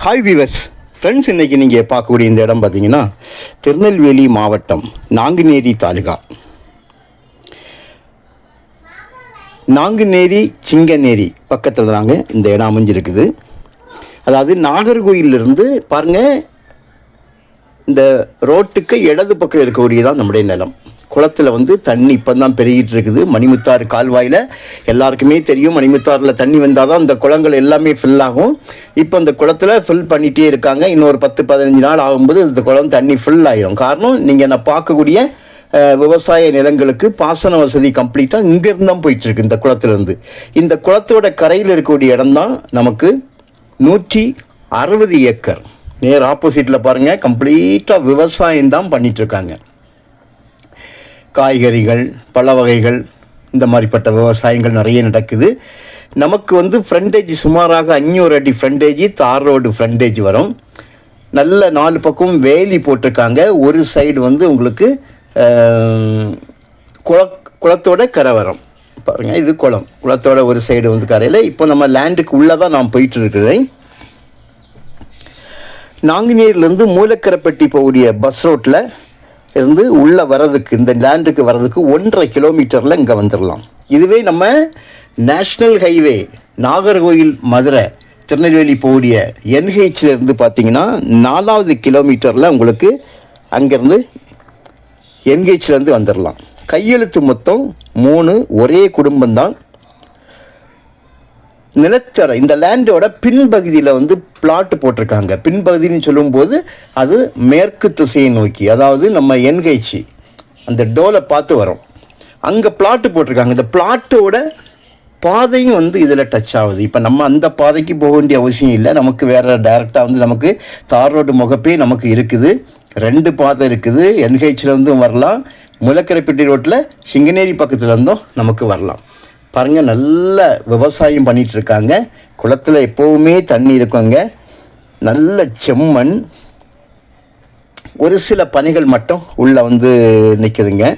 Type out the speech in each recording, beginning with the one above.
Hi viewers friends, இன்றைக்கி நீங்கள் பார்க்கக்கூடிய இந்த இடம் பார்த்தீங்கன்னா திருநெல்வேலி மாவட்டம் நாங்குநேரி தாலுகா, நாங்குநேரி சிங்கநேரி பக்கத்தில் தாங்க இந்த இடம் அமைஞ்சிருக்குது. அதாவது நாகர்கோயிலிருந்து பாருங்கள், இந்த ரோட்டுக்கு இடது பக்கம் இருக்கக்கூடியதான் நம்முடைய நிலம். குளத்தில் வந்து தண்ணி இப்போ தான் பெருகிட்டு இருக்குது. மணிமுத்தாறு கால்வாயில் எல்லாருக்குமே தெரியும், மணிமுத்தாறில் தண்ணி வந்தால் தான் இந்த குளங்கள் எல்லாமே ஃபில் ஆகும். இப்போ அந்த குளத்தில் ஃபில் பண்ணிகிட்டே இருக்காங்க. இன்னொரு 10-15 நாள் ஆகும்போது இந்த குளம் தண்ணி ஃபில் ஆகிடும். காரணம், நீங்கள் நான் பார்க்கக்கூடிய விவசாய நிலங்களுக்கு பாசன வசதி கம்ப்ளீட்டாக இங்கேருந்து தான் போயிட்டுருக்கு. இந்த குளத்துலேருந்து இந்த குளத்தோட கரையில் இருக்கக்கூடிய இடம் தான் நமக்கு 160 ஏக்கர். நேர் ஆப்போசிட்டில் பாருங்கள், கம்ப்ளீட்டாக விவசாயம் தான் பண்ணிகிட்ருக்காங்க. காய்கறிகள், பல வகைகள், இந்த மாதிரிப்பட்ட விவசாயங்கள் நிறைய நடக்குது. நமக்கு வந்து ஃப்ரண்டேஜ் சுமாராக 500 அடி ஃப்ரண்டேஜ், தார் ரோடு ஃப்ரண்டேஜ் வரும். நல்ல 4 பக்கம் வேலி போட்டிருக்காங்க. ஒரு சைடு வந்து உங்களுக்கு குளத்தோட கரை வரும். பாருங்கள், இது குளத்தோட ஒரு சைடு வந்து கரையில். இப்போ நம்ம லேண்டுக்கு உள்ளே தான் நாம் போயிட்டு இருக்குது. நாங்குநேரிலேருந்து மூலக்கரைப்பட்டி போகக்கூடிய பஸ் ரோட்டில் இருந்து உள்ளே வர்றதுக்கு, இந்த லேண்டுக்கு வர்றதுக்கு 1.5 கிலோமீட்டரில் இங்கே வந்துடலாம். இதுவே நம்ம நேஷ்னல் ஹைவே நாகர்கோயில் மதுரை திருநெல்வேலி போகக்கூடிய NHலேருந்து பார்த்தீங்கன்னா 4வது கிலோமீட்டரில் உங்களுக்கு அங்கேருந்து NHலேருந்து வந்துடலாம். கையெழுத்து மொத்தம் 3, ஒரே குடும்பம்தான். நிலத்தர இந்த லேண்டோட பின்பகுதியில் வந்து பிளாட் போட்டிருக்காங்க. பின்பகுதின்னு சொல்லும்போது அது மேற்கு திசையை நோக்கி, அதாவது நம்ம NH அந்த டோலை பார்த்து வரும், அங்கே பிளாட்டு போட்டிருக்காங்க. இந்த பிளாட்டோட பாதையும் வந்து இதில் டச் ஆகுது. இப்போ நம்ம அந்த பாதைக்கு போக வேண்டிய அவசியம் இல்லை. நமக்கு வேறு டைரெக்டாக வந்து நமக்கு தார் ரோடு முகப்பே நமக்கு இருக்குது. 2 பாதை இருக்குது. NHலேருந்தும் வரலாம், முலக்கரைப்பட்டி ரோட்டில் சிங்கநேரி பக்கத்தில் இருந்தும் நமக்கு வரலாம். பாருங்கள், நல்ல விவசாயம் பண்ணிகிட்ருக்காங்க. குளத்தில் எப்போவுமே தண்ணி இருக்குங்க. நல்ல செம்மண். ஒரு சில பணிகள் மட்டும் உள்ளே வந்து நிற்குதுங்க.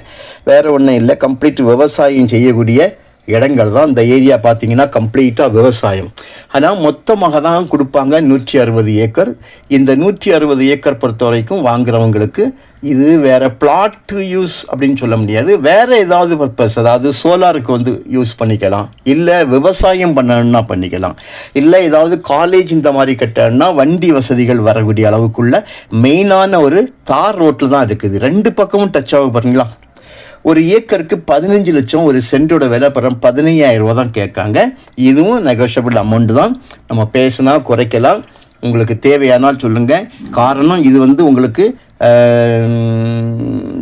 வேறு ஒன்றும் இல்லை. கம்ப்ளீட் விவசாயம் செய்யக்கூடிய இடங்கள் தான் இந்த ஏரியா. பார்த்தீங்கன்னா கம்ப்ளீட்டாக விவசாயம். ஆனால் மொத்தமாக தான் கொடுப்பாங்க 160 ஏக்கர். இந்த 160 ஏக்கர் பொறுத்த வரைக்கும் வாங்குறவங்களுக்கு இது வேறு பிளாட் யூஸ் அப்படின்னு சொல்ல முடியாது. வேறு ஏதாவது பர்பஸ், அதாவது சோலாருக்கு வந்து யூஸ் பண்ணிக்கலாம், இல்லை விவசாயம் பண்ணணுன்னா பண்ணிக்கலாம், இல்லை ஏதாவது காலேஜ் இந்த மாதிரி கட்டணும்னா வண்டி வசதிகள் வரக்கூடிய அளவுக்குள்ள மெயினான ஒரு தார் ரோட்டில் தான் இருக்குது. 2 பக்கமும் டச் ஆகும். பாருங்களா, ஒரு ஏக்கருக்கு 15 லட்சம், ஒரு சென்டோட விலை 15,000 ரூபா தான் கேட்காங்க. இதுவும் நெகோஷியபிள் அமௌண்ட் தான். நம்ம பேசினா குறைக்கலாம். உங்களுக்கு தேவையானால் சொல்லுங்கள். காரணம், இது வந்து உங்களுக்கு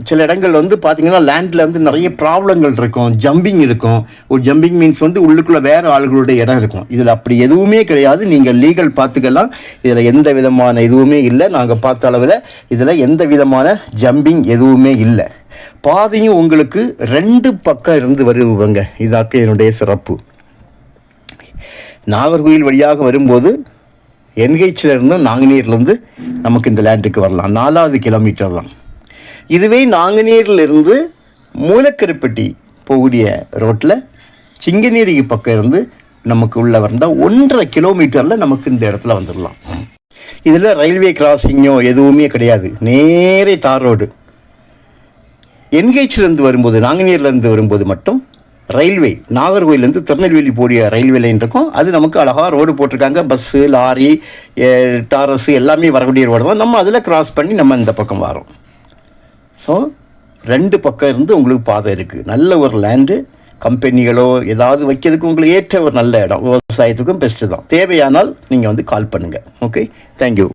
சில இடங்கள் வந்து பார்த்தீங்கன்னா லேண்டில் வந்து நிறைய ப்ராப்ளங்கள் இருக்கும், ஜம்பிங் இருக்கும். ஒரு ஜம்பிங் மீன்ஸ் வந்து உள்ளுக்குள்ளே வேறு ஆளுகளுடைய இடம் இருக்கும். இதில் அப்படி எதுவுமே கிடையாது. நீங்கள் லீகல் பார்த்துக்கலாம். இதில் எந்த விதமான எதுவுமே இல்லை. நாங்கள் பார்த்த அளவில் இதில் எந்த விதமான ஜம்பிங் எதுவுமே இல்லை. பாதையும் உங்களுக்கு 2 பக்கம் இருந்து வருவாங்க. இதாக்க என்னுடைய சிறப்பு. நாகர்கோயில் வழியாக வரும்போது NHலேருந்து நாங்குநேரிலேருந்து நமக்கு இந்த லேண்டுக்கு வரலாம். 4வது கிலோமீட்டர் தான். இதுவே நாங்குநேரிலிருந்து மூலக்கரைப்பட்டி போகக்கூடிய ரோட்டில் சிங்கநேரிக்கு பக்கம் இருந்து நமக்கு உள்ளே வந்தால் 1.5 கிலோமீட்டரில் நமக்கு இந்த இடத்துல வந்துடலாம். இதில் ரயில்வே கிராசிங்கோ எதுவுமே கிடையாது. நேரே தார் ரோடு. NHலேருந்து வரும்போது, நாங்குநேரிலேருந்து வரும்போது மட்டும் ரயில்வே நாகர்கோயிலேருந்து திருநெல்வேலி போடிய ரயில்வே லைன் இருக்கும். அது நமக்கு அழகாக ரோடு போட்டிருக்காங்க. பஸ்ஸு, லாரி, டாரஸு எல்லாமே வரக்கூடிய ரோடு தான். நம்ம அதில் கிராஸ் பண்ணி நம்ம இந்த பக்கம் வரோம். ஸோ 2 பக்கம் இருந்து உங்களுக்கு பாதை இருக்குது. நல்ல ஒரு லேண்டு. கம்பெனிகளோ ஏதாவது வைக்கிறதுக்கு உங்களுக்கு ஏற்ற ஒரு நல்ல இடம். விவசாயத்துக்கும் பெஸ்ட்டு தான். தேவையானால் நீங்கள் வந்து கால் பண்ணுங்கள். Okay, thank you.